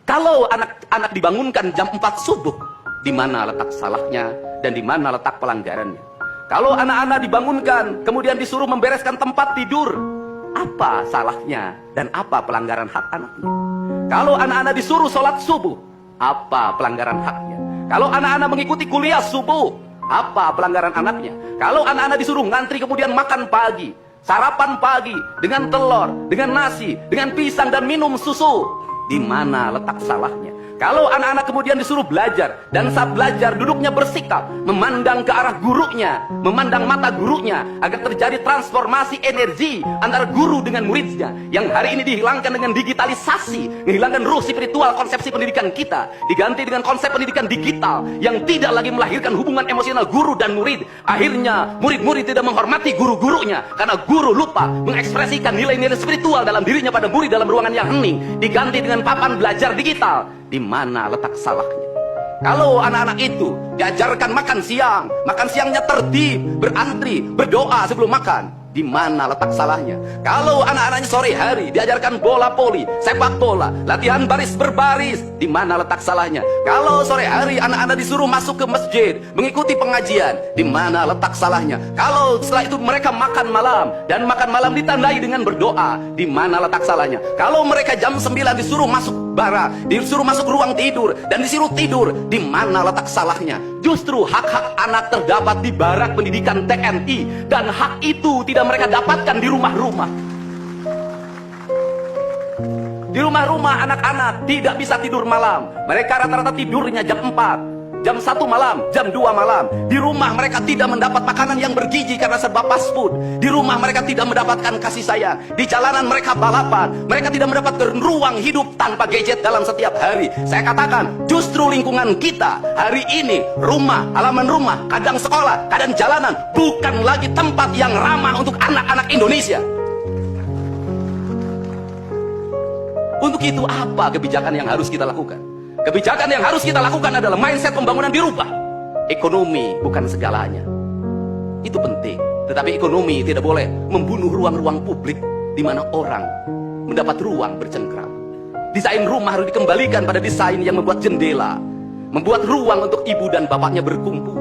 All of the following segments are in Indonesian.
Kalau anak-anak dibangunkan jam 4 subuh, di mana letak salahnya dan di mana letak pelanggarannya? Kalau anak-anak dibangunkan kemudian disuruh membereskan tempat tidur, apa salahnya dan apa pelanggaran hak anaknya? Kalau anak-anak disuruh sholat subuh, apa pelanggaran haknya? Kalau anak-anak mengikuti kuliah subuh, apa pelanggaran anaknya? Kalau anak-anak disuruh ngantri kemudian makan pagi, sarapan pagi dengan telur, dengan nasi, dengan pisang dan minum susu, di mana letak salahnya? Kalau anak-anak kemudian disuruh belajar, dan saat belajar duduknya bersikap, memandang ke arah gurunya, memandang mata gurunya, agar terjadi transformasi energi antara guru dengan muridnya, yang hari ini dihilangkan dengan digitalisasi, menghilangkan ruh spiritual konsepsi pendidikan kita, diganti dengan konsep pendidikan digital, yang tidak lagi melahirkan hubungan emosional guru dan murid. Akhirnya murid-murid tidak menghormati guru-gurunya, karena guru lupa mengekspresikan nilai-nilai spiritual dalam dirinya pada murid dalam ruangan yang hening, diganti dengan papan belajar digital. Di mana letak salahnya? Kalau anak-anak itu diajarkan makan siangnya tertib, berantri, berdoa sebelum makan, di mana letak salahnya? Kalau anak-anaknya sore hari diajarkan bola voli, sepak bola, latihan baris berbaris, di mana letak salahnya? Kalau sore hari anak-anak disuruh masuk ke masjid, mengikuti pengajian, di mana letak salahnya? Kalau setelah itu mereka makan malam, dan makan malam ditandai dengan berdoa, di mana letak salahnya? Kalau mereka jam 9 disuruh masuk bara, disuruh masuk ruang tidur, dan disuruh tidur, di mana letak salahnya? Justru hak-hak anak terdapat di barak pendidikan TNI, dan hak itu tidak mereka dapatkan di rumah-rumah. Di rumah-rumah anak-anak tidak bisa tidur malam. Mereka rata-rata tidurnya jam 4, jam 1 malam, jam 2 malam. Di rumah mereka tidak mendapat makanan yang bergizi karena serba fast food. Di rumah mereka tidak mendapatkan kasih sayang. Di jalanan mereka balapan. Mereka tidak mendapatkan ruang hidup tanpa gadget dalam setiap hari. Saya katakan, justru lingkungan kita hari ini, rumah, halaman rumah, kadang sekolah, kadang jalanan, bukan lagi tempat yang ramah untuk anak-anak Indonesia. Untuk itu apa kebijakan yang harus kita lakukan? Kebijakan yang harus kita lakukan adalah mindset pembangunan dirubah. Ekonomi bukan segalanya. Itu penting. Tetapi ekonomi tidak boleh membunuh ruang-ruang publik di mana orang mendapat ruang bercengkrama. Desain rumah harus dikembalikan pada desain yang membuat jendela, membuat ruang untuk ibu dan bapaknya berkumpul.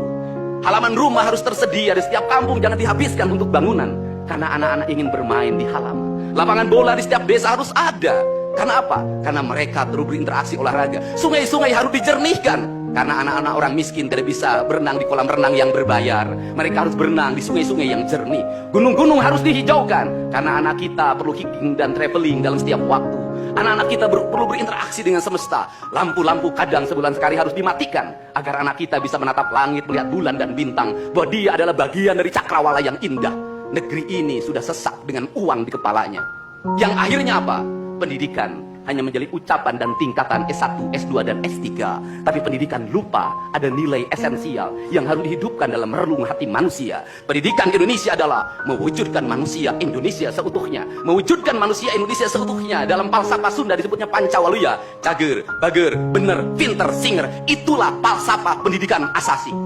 Halaman rumah harus tersedia di setiap kampung, jangan dihabiskan untuk bangunan, karena anak-anak ingin bermain di halaman. Lapangan bola di setiap desa harus ada. Karena apa? Karena mereka terus berinteraksi olahraga. Sungai-sungai harus dijernihkan, karena anak-anak orang miskin tidak bisa berenang di kolam renang yang berbayar. Mereka harus berenang di sungai-sungai yang jernih. Gunung-gunung harus dihijaukan, karena anak kita perlu hiking dan traveling dalam setiap waktu. Anak-anak kita perlu berinteraksi dengan semesta. Lampu-lampu kadang sebulan sekali harus dimatikan, agar anak kita bisa menatap langit, melihat bulan dan bintang, bahwa dia adalah bagian dari cakrawala yang indah. Negeri ini sudah sesak dengan uang di kepalanya. Yang akhirnya apa? Pendidikan hanya menjadi ucapan dan tingkatan S1, S2, dan S3. Tapi pendidikan lupa ada nilai esensial yang harus dihidupkan dalam relung hati manusia. Pendidikan Indonesia adalah mewujudkan manusia Indonesia seutuhnya. Mewujudkan manusia Indonesia seutuhnya. Dalam falsafah Sunda disebutnya Pancawaluya. Cager, bager, bener, pinter, singer. Itulah falsafah pendidikan asasi.